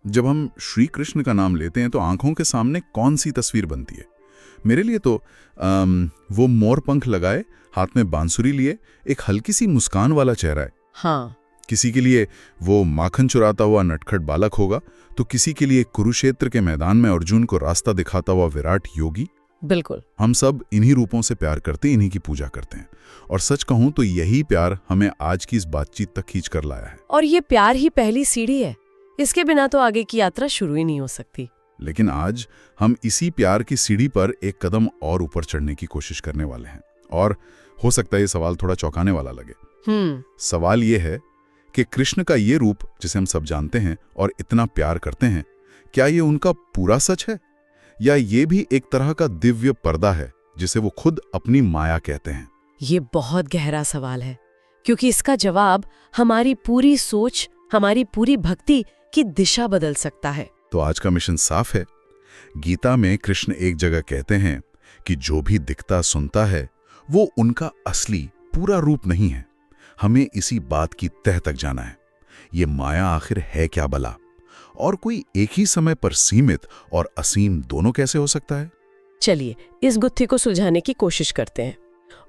जब हम श्री कृष्ण का नाम लेते हैं तो आंखों के सामने कौन सी तस्वीर बनती है? मेरे लिए तो वो मोर पंख लगाए, हाथ में बांसुरी लिए, एक हल्की सी मुस्कान वाला चेहरा है। हाँ। किसी के लिए वो माखन चुराता हुआ नटखट बालक होगा, तो किसी के लिए कुरुक्षेत्र के मैदान में अर्जुन को रास्ता दिखाता हुआ विराट योगी। बिल्कुल। हम सब इन्हीं रूपों से प्यार करते, इन्हीं की पूजा करते हैं। और सच कहूं तो यही प्यार हमें आज की इस बातचीत तक खींच कर लाया है। और ये प्यार ही पहली सीढ़ी है, इसके बिना तो आगे की यात्रा शुरू ही नहीं हो सकती। लेकिन आज हम इसी प्यार की सीढ़ी पर एक कदम और ऊपर चढ़ने की कोशिश करने वाले हैं। और हो सकता है ये सवाल थोड़ा चौंकाने वाला लगे। सवाल ये है कि कृष्ण का ये रूप जिसे हम सब जानते हैं और इतना प्यार करते हैं, क्या ये उनका पूरा सच है, या ये भी एक तरह का दिव्य पर्दा है जिसे वो खुद अपनी माया कहते हैं? ये बहुत गहरा सवाल है, क्योंकि इसका जवाब हमारी पूरी सोच, हमारी पूरी भक्ति की दिशा बदल सकता है। तो आज का मिशन साफ है। गीता में कृष्ण एक जगह कहते हैं कि जो भी दिखता सुनता है वो उनका असली पूरा रूप नहीं है। हमें इसी बात की तह तक जाना है। ये माया आखिर है क्या भला? और कोई एक ही समय पर सीमित और असीम दोनों कैसे हो सकता है? चलिए इस गुत्थी को सुलझाने की कोशिश करते हैं।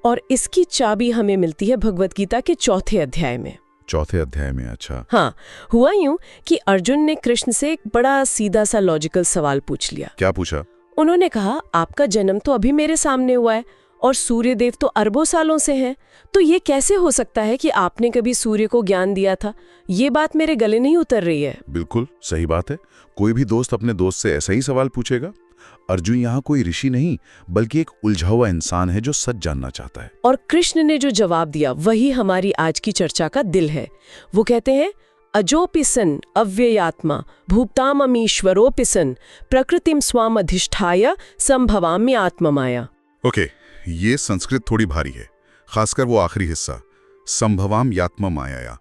और इसकी चाबी हमें मिलती है भगवत गीता के 4थे अध्याय में। 4थे अध्याय में? अच्छा। हाँ, हुआ यूं कि अर्जुन ने कृष्ण से एक बड़ा सीधा सा लॉजिकल सवाल पूछ लिया। क्या पूछा? उन्होंने कहा, आपका जन्म तो अभी मेरे सामने हुआ है और सूर्य देव तो अरबों सालों से हैं, तो ये कैसे हो सकता है कि आपने कभी सूर्य को ज्ञान दिया था? ये बात मेरे गले नहीं उतर रही है। बिल्कुल सही बात है। कोई भी दोस्त अपने दोस्त से ऐसा ही सवाल पूछेगा। अर्जुन यहाँ कोई ऋषि नहीं, बल्कि एक उलझा हुआ इंसान है जो सच जानना चाहता है। और कृष्ण ने जो जवाब दिया वही हमारी आज की चर्चा का दिल है। वो कहते हैं, अजोपि सन् अव्ययात्मा भूताममीश्वरोऽपि सन् प्रकृतिम स्वाम अधिष्ठाय संभवामि आत्ममाया। ओके, ये संस्कृत थोड़ी भारी है, खासकर वो आखिरी हिस्सा, संभवाम यात्मा माया।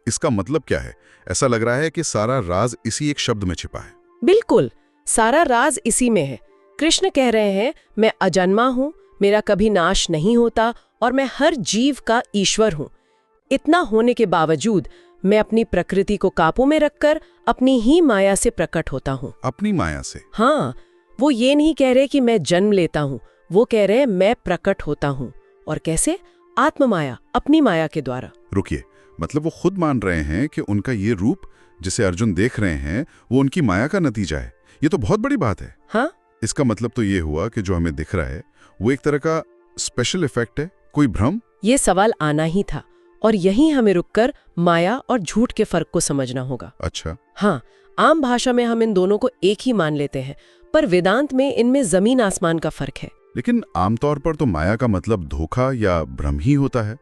इसका मतलब क्या है? ऐसा लग रहा है कि सारा राज इसी एक शब्द में छिपा है। बिल्कुल, सारा राज इसी में है। कृष्ण कह रहे हैं, मैं अजन्मा हूँ, मेरा कभी नाश नहीं होता और मैं हर जीव का ईश्वर हूँ। इतना होने के बावजूद मैं अपनी प्रकृति को काबू में रखकर अपनी ही माया से प्रकट होता हूँ। अपनी माया से? हाँ, वो ये नहीं कह रहे कि मैं जन्म लेता हूँ, वो कह रहे हैं मैं प्रकट होता हूँ। और कैसे? आत्ममाया, अपनी माया के द्वारा। रुकिए, मतलब वो खुद मान रहे हैं कि उनका ये रूप जिसे अर्जुन देख रहे हैं वो उनकी माया का नतीजा है। ये तो बहुत बड़ी बात है। हाँ? इसका मतलब तो ये हुआ कि जो हमें दिख रहा है वो एक तरह का स्पेशल इफेक्ट है, कोई भ्रम? ये सवाल आना ही था, और यहीं हमें रुककर माया और झूठ के फर्क को समझना होगा। अच्छा। हाँ, आम भाषा में हम इन दोनों को एक ही मान लेते हैं, पर वेदांत में इनमें जमीन आसमान का फर्क है। लेकिन आमतौर पर तो माया का मतलब धोखा या भ्रम ही होता है,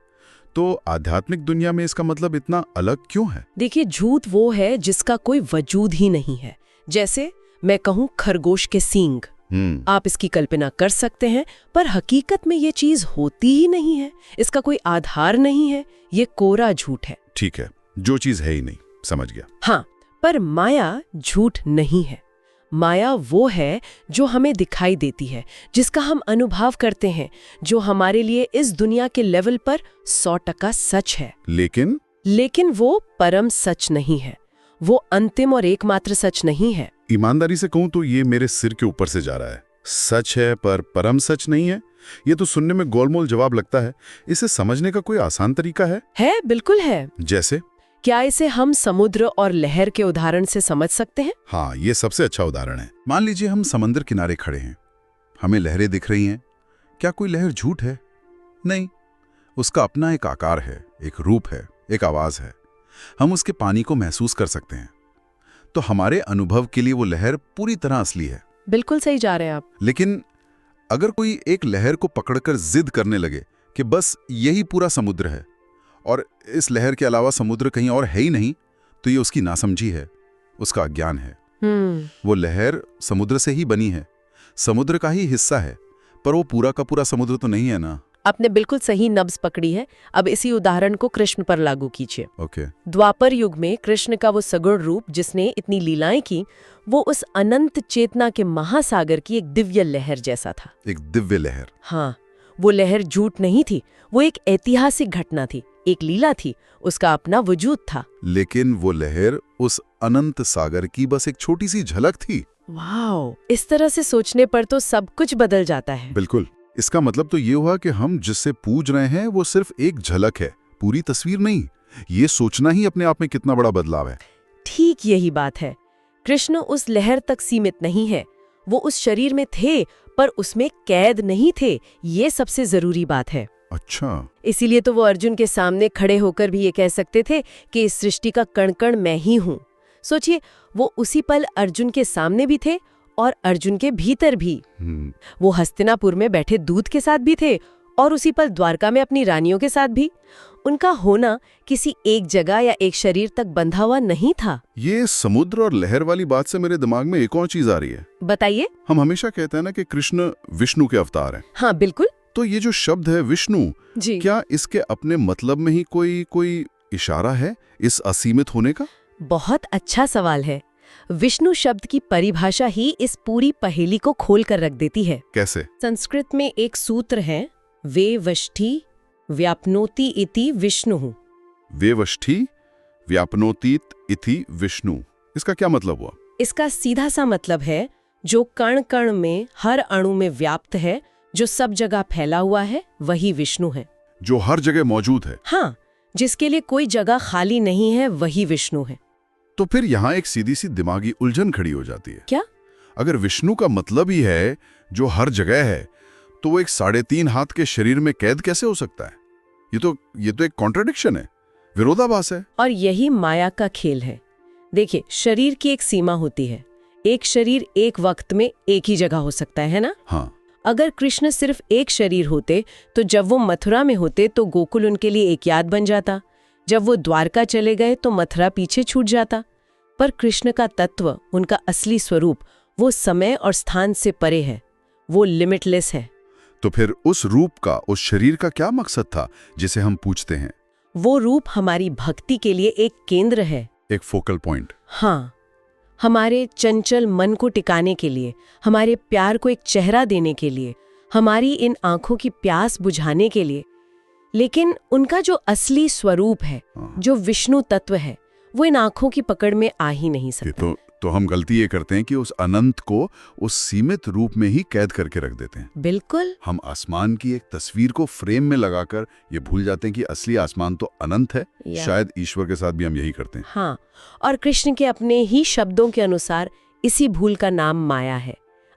तो आध्यात्मिक दुनिया में इसका मतलब इतना अलग क्यों है? देखिए, झूठ वो है जिसका कोई वजूद ही नहीं है। जैसे मैं कहूँ खरगोश के सींग, आप इसकी कल्पना कर सकते हैं, पर हकीकत में ये चीज होती ही नहीं है, इसका कोई आधार नहीं है, ये कोरा झूठ है। ठीक है, जो चीज है ही नहीं, समझ गया। हाँ, पर माया झूठ नहीं है। माया वो है जो हमें दिखाई देती है, जिसका हम अनुभव करते हैं, जो हमारे लिए इस दुनिया के लेवल पर 100% सच है। लेकिन वो परम सच नहीं है, वो अंतिम और एकमात्र सच नहीं है। ईमानदारी से कहूं तो ये मेरे सिर के ऊपर से जा रहा है। सच है पर परम सच नहीं है, ये तो सुनने में गोलमोल जवाब लगता है। इसे समझने का कोई आसान तरीका है? बिल्कुल है। जैसे? क्या इसे हम समुद्र और लहर के उदाहरण से समझ सकते हैं? हाँ, ये सबसे अच्छा उदाहरण है। मान लीजिए हम समंदर किनारे खड़े हैं, हमें लहरें दिख रही हैं। क्या कोई लहर झूठ है? नहीं, उसका अपना एक आकार है, एक रूप है, एक आवाज है। हम उसके पानी को महसूस कर सकते हैं, तो हमारे अनुभव के लिए वो लहर पूरी तरह असली है। बिल्कुल सही जा रहे हैं आप। लेकिन अगर कोई एक लहर को पकड़कर जिद करने लगे कि बस यही पूरा समुद्र है और इस लहर के अलावा समुद्र कहीं और है ही नहीं, तो ये उसकी नासमझी है, उसका अज्ञान है। वो लहर समुद्र से ही बनी है, समुद्र का ही हिस्सा है, पर वो पूरा का पूरा समुद्र तो नहीं है ना। आपने बिल्कुल सही नब्ज पकड़ी है। अब इसी उदाहरण को कृष्ण पर लागू कीजिए। ओके। द्वापर युग में कृष्ण का वो सगुण रूप जिसने इतनी लीलाएं की, वो उस अनंत चेतना के महासागर की एक दिव्य लहर जैसा था। एक दिव्य लहर? हाँ, वो लहर झूठ नहीं थी, वो एक ऐतिहासिक घटना थी, एक लीला थी, उसका अपना वजूद था। लेकिन वो लहर उस अनंत सागर की बस एक छोटी सी झलक थी। वाओ, इस तरह से सोचने पर तो सब कुछ बदल जाता है। बिल्कुल। इसका मतलब तो ये हुआ कि हम जिससे पूज रहे हैं वो सिर्फ एक झलक है, पूरी तस्वीर नहीं। ये सोचना ही अपने आप में कितना बड़ा बदलाव है। ठीक यही बात है। कृष्ण उस लहर तक सीमित नहीं है, वो उस शरीर में थे पर उसमें कैद नहीं थे। ये सबसे जरूरी बात है। अच्छा। इसीलिए तो वो अर्जुन के सामने खड़े होकर भी ये कह सकते थे कि इस सृष्टि का कण कण मैं ही हूँ। सोचिए, वो उसी पल अर्जुन के सामने भी थे और अर्जुन के भीतर भी। वो हस्तिनापुर में बैठे दूत के साथ भी थे और उसी पल द्वारका में अपनी रानियों के साथ भी। उनका होना किसी एक जगह या एक शरीर तक बंधा हुआ नहीं था। ये समुद्र और लहर वाली बात से मेरे दिमाग में एक और चीज आ रही है। बताइए। हम हमेशा कहते हैं ना कि कृष्ण विष्णु के अवतार हैं। हाँ बिल्कुल। तो ये जो शब्द है विष्णु, जी, क्या इसके अपने मतलब में ही कोई इशारा है इस असीमित होने का? बहुत अच्छा सवाल है। विष्णु शब्द की परिभाषा ही इस पूरी पहेली को खोल कर रख देती है। कैसे? संस्कृत में एक सूत्र है, वे वष्ठी व्याप्नोति इति विष्णु। वे वष्ठी व्याप्नोतीत इति विष्णु। इसका क्या मतलब हुआ? इसका सीधा सा मतलब है जो कण कण में, हर अणु में व्याप्त है, जो सब जगह फैला हुआ है, वही विष्णु है। जो हर जगह मौजूद है। हाँ, जिसके लिए कोई जगह खाली नहीं है, वही विष्णु है। तो फिर यहाँ एक सीधी सी दिमागी उलझन खड़ी हो जाती है। क्या? अगर विष्णु का मतलब ही है जो हर जगह है, तो वो एक 3.5 हाथ के शरीर में कैद कैसे हो सकता है? ये तो एक कॉन्ट्रडिक्शन है, विरोधाभास है। और यही माया का खेल है। देखिए, शरीर की एक सीमा होती है। एक शरीर एक वक्त में एक ही जगह हो सकता है ना? हाँ। अगर कृष्ण सिर्फ एक शरीर होते तो जब वो मथुरा में होते तो गोकुल उनके लिए एक याद बन जाता। जब वो द्वारका चले गए तो मथुरा पीछे छूट जाता। पर कृष्ण का तत्व, उनका असली स्वरूप, वो समय और स्थान से परे है। वो लिमिटलेस है। तो फिर उस रूप का, उस शरीर का क्या मकसद था जिसे हम पूछते हैं? वो रूप हमारी भक्ति के लिए एक केंद्र है, एक फोकल पॉइंट। हाँ, हमारे चंचल मन को टिकाने के लिए, हमारे प्यार को एक चेहरा देने के लिए, हमारी इन आंखों की प्यास बुझाने के लिए। लेकिन उनका जो असली स्वरूप है, जो विष्णु तत्व है, वो इन आंखों की पकड़ में आ ही नहीं सकता। तो हम गलती ये करते हैं कि उस अनंत को उस सीमित रूप में ही कैद करके रख देते हैं। बिल्कुल। हम आसमान की एक तस्वीर को फ्रेम में लगाकर ये भूल जाते हैं कि असली आसमान तो अनंत है। शायद ईश्वर के साथ भी हम यही करते हैं। हाँ, और कृष्ण के अपने ही शब्दों के अनुसार इसी भूल का नाम माया है।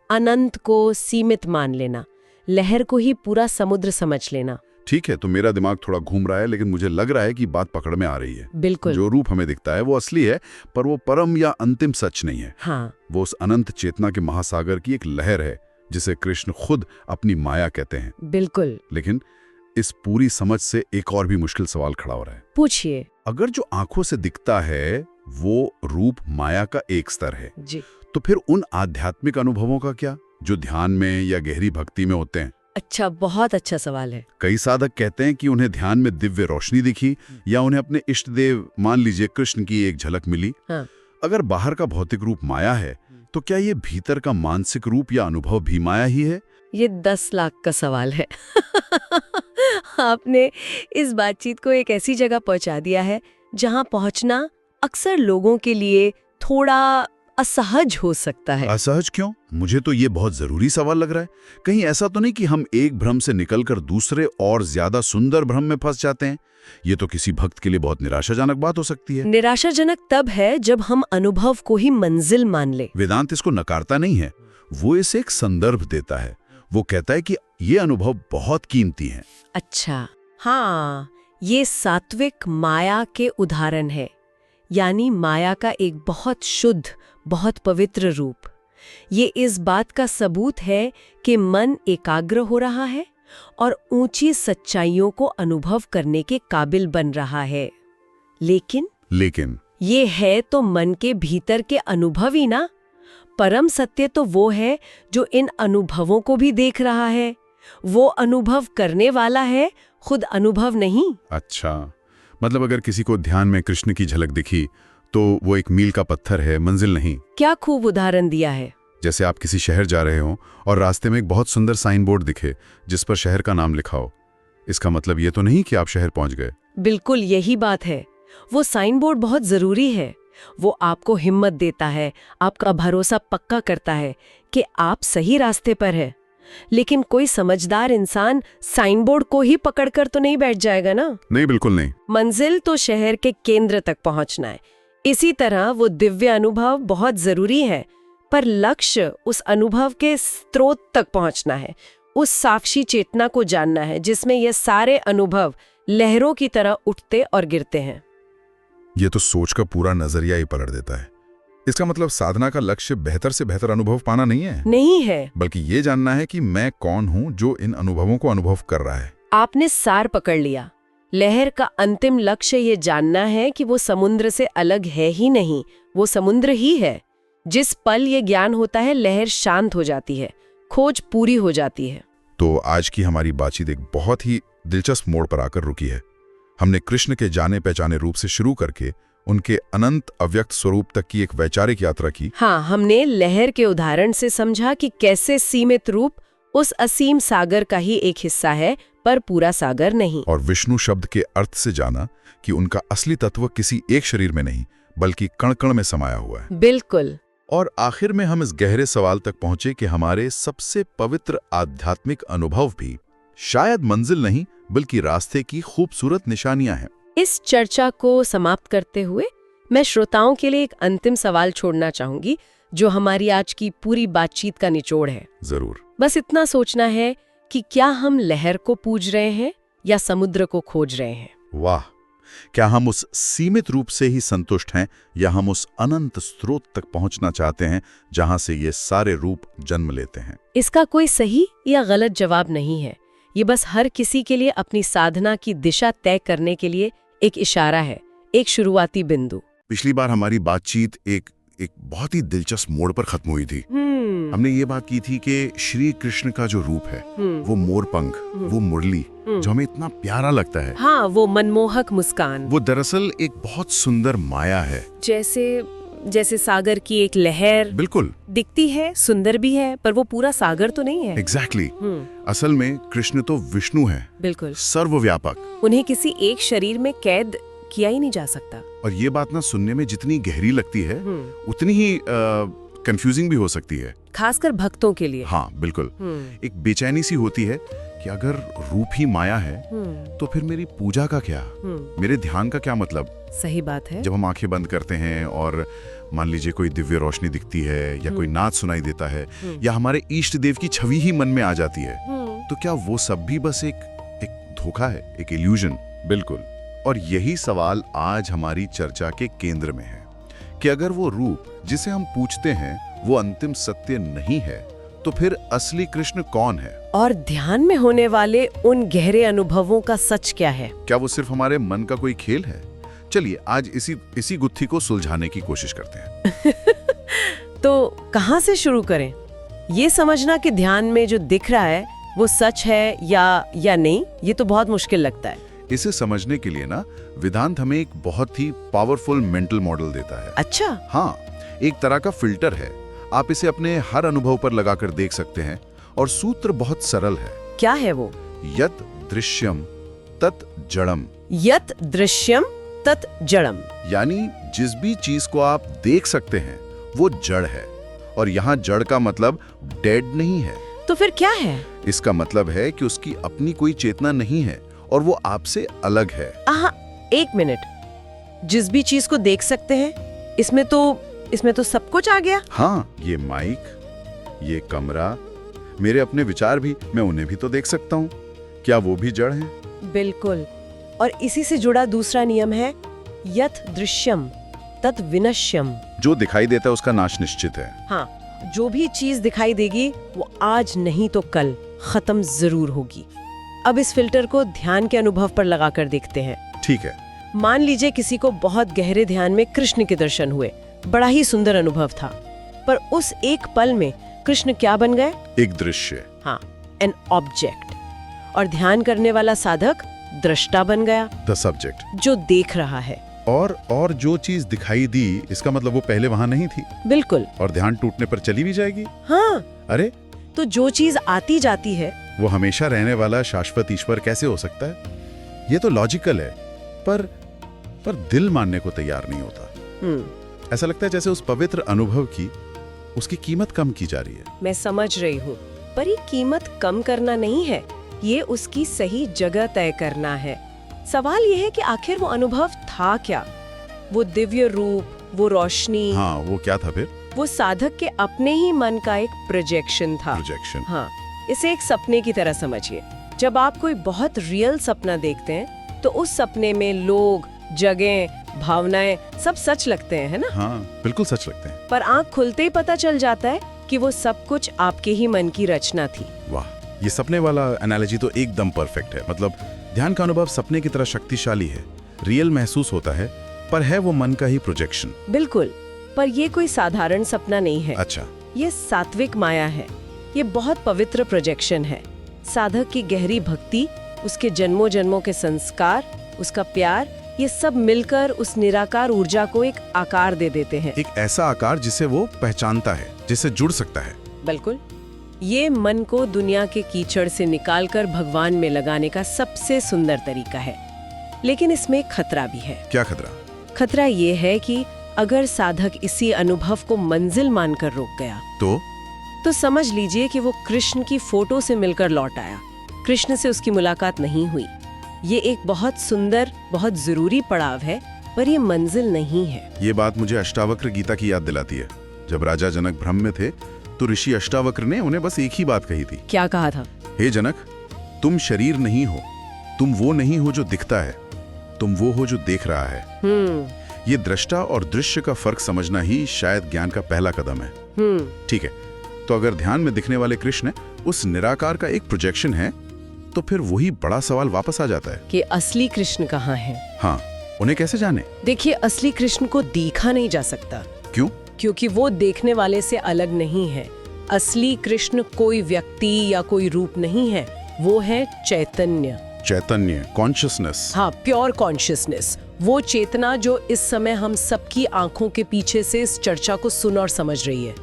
अनंत को सीमित मान लेना, लहर को ही पूरा समुद्र समझ लेना। ठीक है, तो मेरा दिमाग थोड़ा घूम रहा है, लेकिन मुझे लग रहा है कि बात पकड़ में आ रही है। बिल्कुल। जो रूप हमें दिखता है वो असली है, पर वो परम या अंतिम सच नहीं है। हाँ। वो उस अनंत चेतना के महासागर की एक लहर है जिसे कृष्ण खुद अपनी माया कहते हैं। बिल्कुल। लेकिन इस पूरी समझ से एक और भी मुश्किल सवाल खड़ा हो रहा है। पूछिए। अगर जो आंखों से दिखता है वो रूप माया का एक स्तर है, जी, तो फिर उन आध्यात्मिक अनुभवों का क्या, जो ध्यान में या गहरी भक्ति में होते हैं? अच्छा, बहुत अच्छा सवाल है। कई साधक कहते हैं कि उन्हें ध्यान में दिव्य रोशनी दिखी या उन्हें अपने इष्ट देव, मान लीजिए कृष्ण की एक झलक मिली। हाँ। अगर बाहर का भौतिक रूप माया है, तो क्या ये भीतर का मानसिक रूप या अनुभव भी माया ही है? ये 10 लाख का सवाल है। आपने इस बातचीत को एक ऐसी जगह पहुंचा दिया है जहां पहुंचना अक्सर लोगों के लिए थोड़ा असहज हो सकता है। असहज क्यों? मुझे तो ये बहुत जरूरी सवाल लग रहा है। कहीं ऐसा तो नहीं कि हम एक भ्रम से निकलकर दूसरे और ज्यादा सुंदर भ्रम में फंस जाते हैं? ये तो किसी भक्त के लिए बहुत निराशाजनक बात हो सकती है। निराशाजनक तब है जब हम अनुभव को ही मंजिल मान ले। वेदांत इसको नकारता नहीं है, वो इसे एक संदर्भ देता है। वो कहता है कि ये अनुभव बहुत कीमती हैं। अच्छा, हाँ, ये सात्विक माया के उदाहरण है, यानी माया का एक बहुत शुद्ध, बहुत पवित्र रूप। ये इस बात का सबूत है कि मन एकाग्र हो रहा है और ऊंची सच्चाइयों को अनुभव करने के काबिल बन रहा है। लेकिन ये है तो मन के भीतर के अनुभव ही ना। परम सत्य तो वो है जो इन अनुभवों को भी देख रहा है। वो अनुभव करने वाला है, खुद अनुभव नहीं। अच्छा, मतलब अगर किसी को ध्यान में कृष्ण की झलक दिखी तो वो एक मील का पत्थर है, मंजिल नहीं। क्या खूब उदाहरण दिया है। जैसे आप किसी शहर जा रहे हो और रास्ते में एक बहुत सुंदर साइन बोर्ड दिखे जिस पर शहर का नाम लिखा हो। इसका मतलब ये तो नहीं कि आप शहर पहुंच गए। बिल्कुल यही बात है। वो साइन बोर्ड बहुत जरूरी है। वो आपको हिम्मत देता है, आपका भरोसा पक्का करता है कि आप सही रास्ते पर है। लेकिन कोई समझदार इंसान साइन बोर्ड को ही पकड़कर तो नहीं बैठ जाएगा ना। नहीं, बिल्कुल नहीं। मंजिल तो शहर के केंद्र तक पहुंचना है। इसी तरह वो दिव्य अनुभव बहुत जरूरी है, पर लक्ष्य उस अनुभव के स्रोत तक पहुंचना है, उस साक्षी चेतना को जानना है जिसमें ये सारे अनुभव लहरों की तरह उठते और गिरते हैं। ये तो सोच का पूरा नजरिया ही पलट देता है। इसका मतलब साधना का लक्ष्य बेहतर से बेहतर अनुभव पाना नहीं है, बल्कि ये जानना है कि मैं कौन हूं जो इन अनुभवों को अनुभव कर रहा है। आपने सार पकड़ लिया। लहर का अंतिम लक्ष्य ये जानना है कि वो समुद्र से अलग है ही नहीं, वो समुद्र ही है। जिस पल ये ज्ञान होता है, लहर शांत हो जाती है, खोज पूरी हो जाती है। तो आज की हमारी बातचीत एक बहुत ही दिलचस्प मोड़ पर आकर रुकी है। हमने कृष्ण के जाने पहचाने रूप से शुरू करके उनके अनंत अव्यक्त स्वरूप तक की एक वैचारिक यात्रा की। हाँ, हमने लहर के उदाहरण से समझा कि कैसे सीमित रूप उस असीम सागर का ही एक हिस्सा है, पर पूरा सागर नहीं। और विष्णु शब्द के अर्थ से जाना कि उनका असली तत्व किसी एक शरीर में नहीं, बल्कि कण कण में समाया हुआ है। बिल्कुल। और आखिर में हम इस गहरे सवाल तक पहुंचे कि हमारे सबसे पवित्र आध्यात्मिक अनुभव भी शायद मंजिल नहीं, बल्कि रास्ते की खूबसूरत निशानियां हैं। इस चर्चा को समाप्त करते हुए मैं श्रोताओं के लिए एक अंतिम सवाल छोड़ना चाहूंगी, जो हमारी आज की पूरी बातचीत का निचोड़ है। जरूर। बस इतना सोचना है कि क्या हम लहर को पूज रहे हैं या समुद्र को खोज रहे हैं। वाह! क्या हम उस सीमित रूप से ही संतुष्ट हैं या हम उस अनंत स्रोत तक पहुंचना चाहते हैं जहां से ये सारे रूप जन्म लेते हैं? इसका कोई सही या गलत जवाब नहीं है। ये बस हर किसी के लिए अपनी साधना की दिशा तय करने के लिए एक इशारा है, एक शुरुआती बिंदु। पिछली बार हमारी बातचीत एक बहुत ही दिलचस्प मोड़ पर खत्म हुई थी। हमने ये बात की थी कि श्री कृष्ण का जो रूप है, वो मोरपंख, वो मुरली, जो हमें इतना प्यारा लगता है। हाँ, वो मनमोहक मुस्कान, वो दरअसल एक बहुत सुंदर माया है। जैसे सागर की एक लहर बिल्कुल दिखती है, सुंदर भी है, पर वो पूरा सागर तो नहीं है। एग्जैक्टली। असल में कृष्ण तो विष्णु है, बिल्कुल सर्वव्यापक। उन्हें किसी एक शरीर में कैद किया ही नहीं जा सकता। और ये बात ना सुनने में जितनी गहरी लगती है, उतनी ही कंफ्यूजिंग भी हो सकती है, खासकर भक्तों के लिए। हाँ बिल्कुल। एक बेचैनी सी होती है कि अगर रूप ही माया है तो फिर मेरी पूजा का क्या, मेरे ध्यान का क्या मतलब। सही बात है। जब हम आंखें बंद करते हैं और मान लीजिए कोई दिव्य रोशनी दिखती है या कोई नाच सुनाई देता है या हमारे इष्ट देव की छवि ही मन में आ जाती है, तो क्या वो सब भी बस एक धोखा है, एक इल्यूजन? बिल्कुल। और यही सवाल आज हमारी चर्चा के केंद्र में है कि अगर वो रूप जिसे हम पूछते हैं वो अंतिम सत्य नहीं है, तो फिर असली कृष्ण कौन है? और ध्यान में होने वाले उन गहरे अनुभवों का सच क्या है? क्या वो सिर्फ हमारे मन का कोई खेल है? चलिए आज इसी गुत्थी को सुलझाने की कोशिश करते हैं। तो कहाँ से शुरू करें? ये समझना कि ध्यान में जो दिख रहा है वो सच है या नहीं, ये तो बहुत मुश्किल लगता है। इसे समझने के लिए ना वेदांत हमें एक बहुत ही पावरफुल मेंटल मॉडल देता है। अच्छा। हाँ, एक तरह का फिल्टर है। आप इसे अपने हर अनुभव पर लगाकर देख सकते हैं और सूत्र बहुत सरल है। क्या है वो? यत दृश्यम तत् जड़म। यत दृश्यम तत् जड़म, यानी जिस भी चीज को आप देख सकते हैं वो जड़ है। और यहाँ जड़ का मतलब डेड नहीं है। तो फिर क्या है? इसका मतलब है कि उसकी अपनी कोई चेतना नहीं है और वो आपसे अलग है। एक मिनट, जिस भी चीज को देख सकते हैं, इसमें तो सब कुछ आ गया। हाँ, ये माइक, ये कमरा, मेरे अपने विचार भी, मैं उन्हें भी तो देख सकता हूँ। क्या वो भी जड़ हैं? बिल्कुल। और इसी से जुड़ा दूसरा नियम है यत दृश्यम तत् विनश्यम। जो दिखाई देता है उसका नाश निश्चित है। हाँ, जो भी चीज दिखाई देगी वो आज नहीं तो कल खत्म जरूर होगी। अब इस फिल्टर को ध्यान के अनुभव पर लगाकर देखते हैं। ठीक है। मान लीजिए किसी को बहुत गहरे ध्यान में कृष्ण के दर्शन हुए, बड़ा ही सुंदर अनुभव था, पर उस एक पल में कृष्ण क्या बन गए? एक दृश्य। हाँ, एन ऑब्जेक्ट। और ध्यान करने वाला साधक दृष्टा बन गया, द सब्जेक्ट, जो देख रहा है। और जो चीज दिखाई दी, इसका मतलब वो पहले वहां नहीं थी। बिल्कुल। और ध्यान टूटने पर चली भी जाएगी। हाँ। अरे, तो जो चीज आती जाती है वो हमेशा रहने वाला शाश्वत ईश्वर कैसे हो सकता है? ये तो लॉजिकल है। पर दिल मानने को तैयार नहीं होता। ऐसा लगता है जैसे उस पवित्र अनुभव की उसकी कीमत कम की जा रही है। मैं समझ रही हूँ, पर ये कीमत कम करना नहीं है, ये उसकी सही जगह तय करना है। सवाल ये है कि आखिर वो अनुभव था क्या? वो दिव्य रूप, वो रोशनी, हाँ, वो क्या था फिर? वो साधक के अपने ही मन का एक प्रोजेक्शन था। प्रोजेक्शन। हाँ, इसे एक सपने की तरह समझिए। जब आप कोई बहुत रियल सपना देखते हैं तो उस सपने में लोग, जगह, भावनाएं सब सच लगते हैं, है ना? हाँ, बिल्कुल सच लगते हैं। पर आंख खुलते ही पता चल जाता है कि वो सब कुछ आपके ही मन की रचना थी। वाह, ये सपने वाला एनालॉजी तो एकदम परफेक्ट है। मतलब ध्यान का अनुभव सपने की तरह शक्तिशाली है, रियल महसूस होता है, पर है वो मन का ही प्रोजेक्शन। बिल्कुल, पर ये कोई साधारण सपना नहीं है। अच्छा। ये सात्विक माया है, ये बहुत पवित्र प्रोजेक्शन है। साधक की गहरी भक्ति, उसके जन्मों जन्मों के संस्कार, उसका प्यार, ये सब मिलकर उस निराकार ऊर्जा को एक आकार दे देते हैं। एक ऐसा आकार जिसे वो पहचानता है, जिससे जुड़ सकता है। बिल्कुल, ये मन को दुनिया के कीचड़ से निकालकर भगवान में लगाने का सबसे सुंदर तरीका है। लेकिन इसमें एक खतरा भी है। क्या खतरा? खतरा ये है कि अगर साधक इसी अनुभव को मंजिल मानकर रुक गया तो समझ लीजिए कि वो कृष्ण की फोटो से मिलकर लौट आया, कृष्ण से उसकी मुलाकात नहीं हुई। ये एक बहुत सुंदर, बहुत जरूरी पड़ाव है, पर ये मंजिल नहीं है। ये बात मुझे अष्टावक्र गीता की याद दिलाती है। जब राजा जनक भ्रम में थे तो ऋषि अष्टावक्र ने उन्हें बस एक ही बात कही थी। क्या कहा था? हे जनक, तुम शरीर नहीं हो, तुम वो नहीं हो जो दिखता है, तुम वो हो जो देख रहा है। ये दृष्टा और दृश्य का फर्क समझना ही शायद ज्ञान का पहला कदम है। ठीक है, तो अगर ध्यान में दिखने वाले कृष्ण उस निराकार का एक प्रोजेक्शन है, तो फिर वही बड़ा सवाल वापस आ जाता है कि असली कृष्ण कहाँ है? हाँ, उन्हें कैसे जाने? देखिए, असली कृष्ण को देखा नहीं जा सकता। क्यों? क्योंकि वो देखने वाले से अलग नहीं है। असली कृष्ण कोई व्यक्ति या कोई रूप नहीं है, वो है चैतन्य। चैतन्य, कॉन्शियसनेस। हाँ, प्योर कॉन्शियसनेस, वो चेतना जो इस समय हम सबकी आंखों के पीछे से इस चर्चा को सुन और समझ रही है।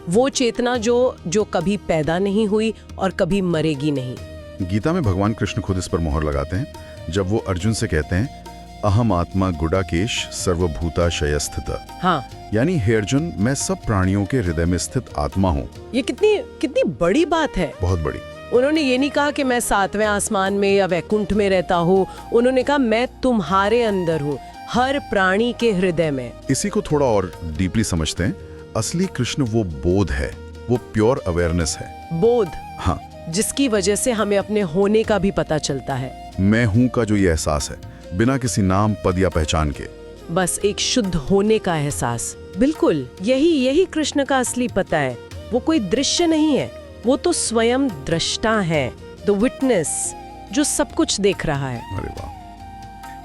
वो चेतना जो कभी पैदा नहीं हुई और कभी मरेगी नहीं। गीता में भगवान कृष्ण खुद इस पर मोहर लगाते हैं जब वो अर्जुन से कहते हैं, अहम आत्मा गुडाकेश सर्वभूताशय स्थित। हाँ, यानी हे अर्जुन, मैं सब प्राणियों के हृदय में स्थित आत्मा हूँ। ये कितनी बड़ी बात है। बहुत बड़ी। उन्होंने ये नहीं कहा कि मैं 7वें आसमान में या वैकुंठ में रहता हूँ। उन्होंने कहा मैं तुम्हारे अंदर हूँ, हर प्राणी के हृदय में। इसी को थोड़ा और डीपली समझते हैं। असली कृष्ण वो बोध है, वो प्योर अवेयरनेस है। बोध? हाँ, जिसकी वजह से हमें अपने होने का भी पता चलता है। मैं हूँ का जो ये एहसास है, बिना किसी नाम, पद या पहचान के, बस एक शुद्ध होने का एहसास। बिल्कुल, यही कृष्ण का असली पता है। वो कोई दृश्य नहीं है, वो तो स्वयं दृष्टा है, द विटनेस, जो सब कुछ देख रहा है। अरे वाह,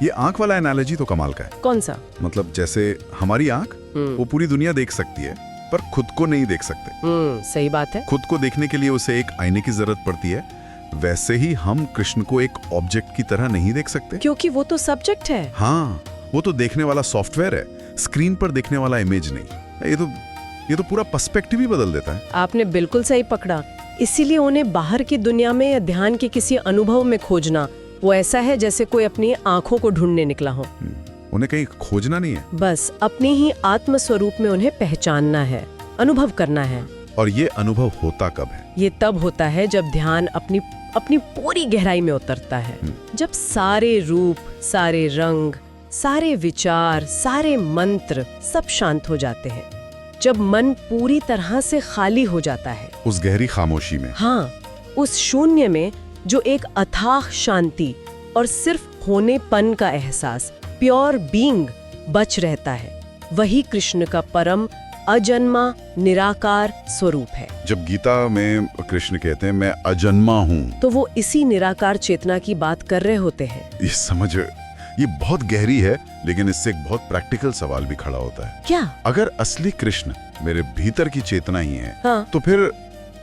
ये आंख वाला एनालॉजी तो कमाल का है। कौन सा? मतलब जैसे हमारी आंख वो पूरी दुनिया देख सकती है, पर खुद को नहीं देख सकते। सही बात है। खुद को देखने के लिए उसे एक आईने की जरूरत पड़ती है। वैसे ही हम कृष्ण को एक ऑब्जेक्ट की तरह नहीं देख सकते, क्योंकि वो तो सब्जेक्ट है। हाँ, वो तो देखने वाला सॉफ्टवेयर है, स्क्रीन पर देखने वाला इमेज नहीं। ये तो पूरा पर्सपेक्टिव ही बदल देता है। आपने बिल्कुल सही पकड़ा। इसीलिए उन्हें बाहर की दुनिया में या ध्यान के किसी अनुभव में खोजना, वो ऐसा है जैसे कोई अपनी आंखों को ढूंढने निकला हो। उन्हें कहीं खोजना नहीं है, बस अपने ही आत्म स्वरूप में उन्हें पहचानना है, अनुभव करना है। और ये अनुभव होता कब है? ये तब होता है जब ध्यान अपनी पूरी गहराई में उतरता है। जब सारे रूप, सारे रंग, सारे विचार, सारे मंत्र सब शांत हो जाते हैं। जब मन पूरी तरह से खाली हो जाता है, उस गहरी खामोशी में। हाँ, उस शून्य में जो एक अथाह शांति और सिर्फ होनेपन का एहसास, प्योर बीइंग बच रहता है, वही कृष्ण का परम अजन्मा निराकार स्वरूप है। जब गीता में कृष्ण कहते हैं मैं अजन्मा हूँ, तो वो इसी निराकार चेतना की बात कर रहे होते हैं। ये समझ, ये बहुत गहरी है, लेकिन इससे एक बहुत प्रैक्टिकल सवाल भी खड़ा होता है। क्या? अगर असली कृष्ण मेरे भीतर की चेतना ही है, हाँ। तो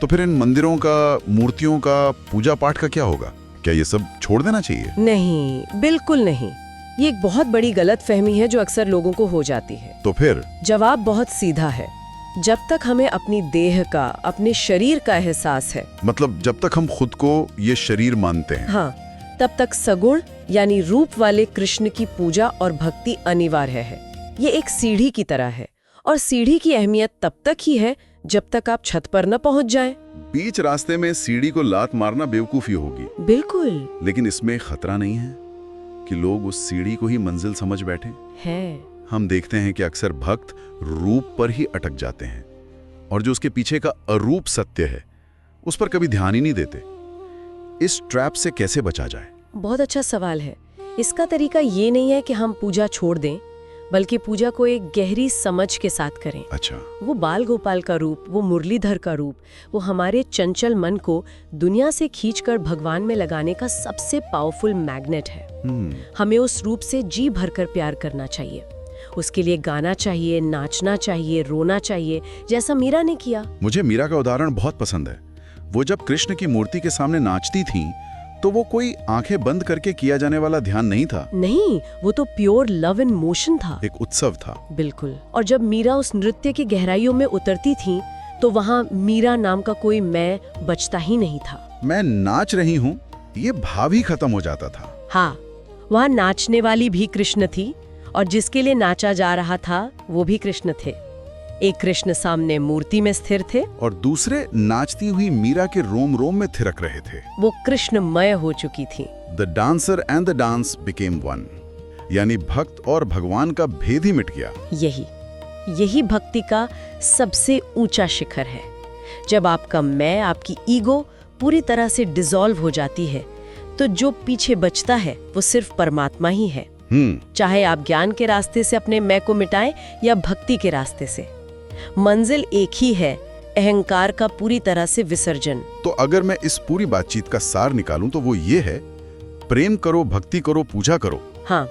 फिर इन मंदिरों का, मूर्तियों का, पूजा पाठ का क्या होगा? क्या ये सब छोड़ देना चाहिए? नहीं, बिल्कुल नहीं। ये एक बहुत बड़ी गलतफहमी है जो अक्सर लोगों को हो जाती है। तो फिर जवाब बहुत सीधा है। जब तक हमें अपनी देह का, अपने शरीर का एहसास है, मतलब जब तक हम खुद को ये शरीर मानते हैं, हाँ, तब तक सगुण यानी रूप वाले कृष्ण की पूजा और भक्ति अनिवार्य है। ये एक सीढ़ी की तरह है और सीढ़ी की अहमियत तब तक ही है जब तक आप छत पर न पहुंच जाएं। बीच रास्ते में सीढ़ी को लात मारना बेवकूफी होगी। बिल्कुल। लेकिन इसमें खतरा नहीं है कि लोग उस सीढ़ी को ही मंजिल समझ बैठे है। हम देखते हैं कि अक्सर भक्त रूप पर ही अटक जाते हैं और जो उसके पीछे का अरूप सत्य है उस पर कभी ध्यान ही नहीं देते। इस ट्रैप से कैसे बचा जाए? बहुत अच्छा सवाल है। इसका तरीका ये नहीं है कि हम पूजा छोड़ दें, बल्कि पूजा को एक गहरी समझ के साथ करें। अच्छा। वो बाल गोपाल का रूप, वो मुरलीधर का रूप, वो हमारे चंचल मन को दुनिया से खींचकर भगवान में लगाने का सबसे पावरफुल मैग्नेट है। हमें उस रूप से जी भरकर प्यार करना चाहिए। उसके लिए गाना चाहिए, नाचना चाहिए, रोना चाहिए, जैसा मीरा ने किया। मुझे मीरा का उदाहरण बहुत पसंद है। वो जब कृष्ण की मूर्ति के सामने नाचती थी तो वो कोई आंखें बंद करके किया जाने वाला ध्यान नहीं था। नहीं, वो तो प्योर लव इन मोशन था, एक उत्सव था। बिल्कुल। और जब मीरा उस नृत्य की गहराइयों में उतरती थी तो वहाँ मीरा नाम का कोई मैं बचता ही नहीं था। मैं नाच रही हूँ, ये भाव ही खत्म हो जाता था। हाँ, वहाँ नाचने वाली भी कृष्ण थी और जिसके लिए नाचा जा रहा था वो भी कृष्ण थे। एक कृष्ण सामने मूर्ति में स्थिर थे और दूसरे नाचती हुई मीरा के रोम रोम में थिरक रहे थे। वो कृष्णमय हो चुकी थी। The dancer and the dance became one, यानी भक्त और भगवान का भेद ही मिट गया। यही भक्ति का सबसे ऊंचा शिखर है। जब आपका मैं, आपकी ईगो पूरी तरह से डिसॉल्व हो जाती है तो जो पीछे बचता है वो सिर्फ परमात्मा ही है। चाहे आप ज्ञान के रास्ते से अपने मैं को मिटाएं या भक्ति के रास्ते से, मंजिल एक ही है, अहंकार का पूरी तरह से विसर्जन। तो अगर मैं इस पूरी बातचीत का सार निकालूं तो वो ये है, प्रेम करो, भक्ति करो, पूजा करो। हाँ,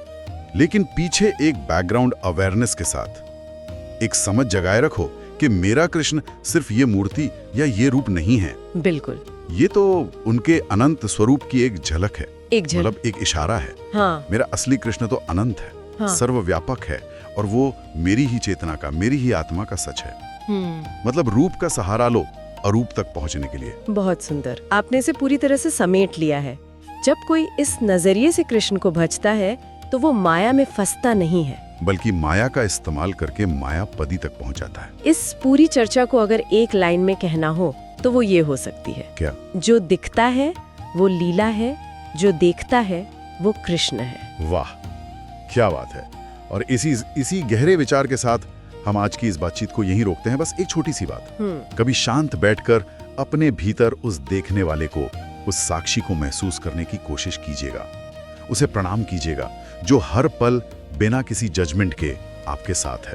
लेकिन पीछे एक बैकग्राउंड अवेयरनेस के साथ एक समझ जगाए रखो कि मेरा कृष्ण सिर्फ ये मूर्ति या ये रूप नहीं है। बिल्कुल। ये तो उनके अनंत स्वरूप की एक झलक है, मतलब एक इशारा है। हाँ। मेरा असली कृष्ण तो अनंत है, हाँ। सर्वव्यापक है और वो मेरी ही चेतना का, मेरी ही आत्मा का सच है। मतलब रूप का सहारा लो अरूप तक पहुंचने के लिए। बहुत सुंदर, आपने इसे पूरी तरह से समेट लिया है। जब कोई इस नजरिए से कृष्ण को भजता है तो वो माया में फंसता नहीं है, बल्कि माया का इस्तेमाल करके माया पदी तक पहुंच जाता है। इस पूरी चर्चा को अगर एक लाइन में कहना हो तो वो ये हो सकती है। क्या? जो दिखता है वो लीला है, जो देखता है वो कृष्ण है। वाह, क्या बात है। और इसी गहरे विचार के साथ हम आज की इस बातचीत को यहीं रोकते हैं। बस एक छोटी सी बात, कभी शांत बैठकर अपने भीतर उस देखने वाले को, उस साक्षी को महसूस करने की कोशिश कीजिएगा। उसे प्रणाम कीजिएगा जो हर पल बिना किसी जजमेंट के आपके साथ है।